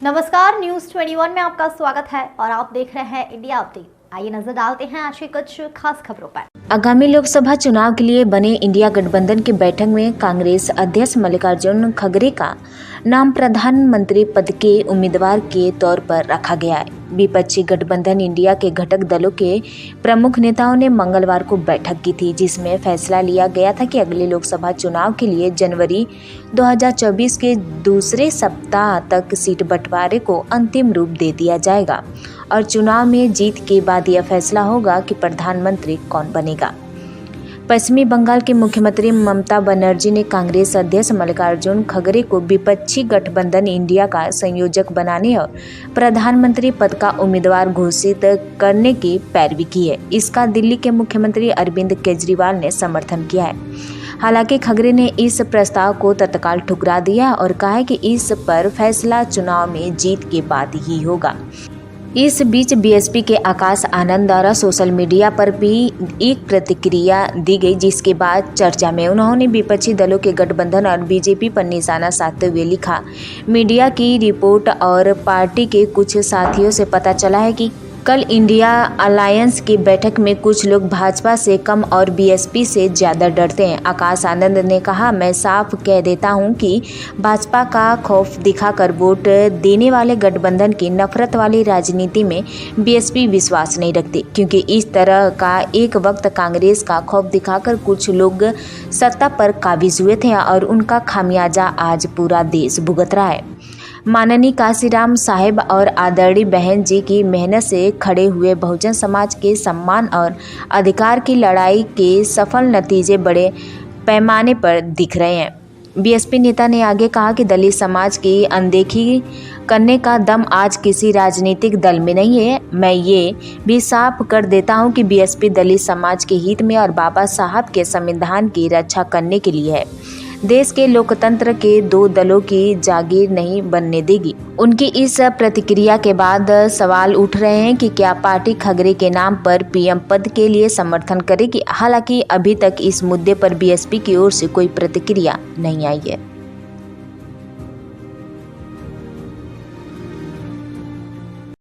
नमस्कार, न्यूज 21 में आपका स्वागत है और आप देख रहे हैं इंडिया अपडेट। आइए नजर डालते हैं आज की कुछ खास खबरों पर। आगामी लोकसभा चुनाव के लिए बने इंडिया गठबंधन की बैठक में कांग्रेस अध्यक्ष मल्लिकार्जुन खड़गे का नाम प्रधानमंत्री पद के उम्मीदवार के तौर पर रखा गया है। विपक्षी गठबंधन इंडिया के घटक दलों के प्रमुख नेताओं ने मंगलवार को बैठक की थी, जिसमें फैसला लिया गया था कि अगले लोकसभा चुनाव के लिए जनवरी 2024 के दूसरे सप्ताह तक सीट बंटवारे को अंतिम रूप दे दिया जाएगा और चुनाव में जीत के बाद यह फैसला होगा कि प्रधानमंत्री कौन बनेगा। पश्चिमी बंगाल के मुख्यमंत्री ममता बनर्जी ने कांग्रेस अध्यक्ष मल्लिकार्जुन खड़गे को विपक्षी गठबंधन इंडिया का संयोजक बनाने और प्रधानमंत्री पद का उम्मीदवार घोषित करने की पैरवी की है। इसका दिल्ली के मुख्यमंत्री अरविंद केजरीवाल ने समर्थन किया है। हालांकि खड़गे ने इस प्रस्ताव को तत्काल ठुकरा दिया और कहा है कि इस पर फैसला चुनाव में जीत के बाद ही होगा। इस बीच बीएसपी के आकाश आनंद द्वारा सोशल मीडिया पर भी एक प्रतिक्रिया दी गई, जिसके बाद चर्चा में उन्होंने विपक्षी दलों के गठबंधन और बीजेपी पर निशाना साधते हुए लिखा, मीडिया की रिपोर्ट और पार्टी के कुछ साथियों से पता चला है कि कल इंडिया अलायंस की बैठक में कुछ लोग भाजपा से कम और बीएसपी से ज़्यादा डरते हैं। आकाश आनंद ने कहा, मैं साफ कह देता हूं कि भाजपा का खौफ दिखाकर वोट देने वाले गठबंधन की नफरत वाली राजनीति में बीएसपी विश्वास नहीं रखती, क्योंकि इस तरह का एक वक्त कांग्रेस का खौफ दिखाकर कुछ लोग सत्ता पर काबिज हुए थे और उनका खामियाजा आज पूरा देश भुगत रहा है। माननीय काशीराम साहेब और आदरणीय बहन जी की मेहनत से खड़े हुए बहुजन समाज के सम्मान और अधिकार की लड़ाई के सफल नतीजे बड़े पैमाने पर दिख रहे हैं। बीएसपी नेता ने आगे कहा कि दलित समाज की अनदेखी करने का दम आज किसी राजनीतिक दल में नहीं है। मैं ये भी साफ कर देता हूं कि बीएसपी दलित समाज के हित में और बाबा साहब के संविधान की रक्षा करने के लिए है। देश के लोकतंत्र के दो दलों की जागीर नहीं बनने देगी। उनकी इस प्रतिक्रिया के बाद सवाल उठ रहे हैं कि क्या पार्टी खड़गे के नाम पर पीएम पद के लिए समर्थन करेगी। हालांकि अभी तक इस मुद्दे पर बीएसपी की ओर से कोई प्रतिक्रिया नहीं आई है।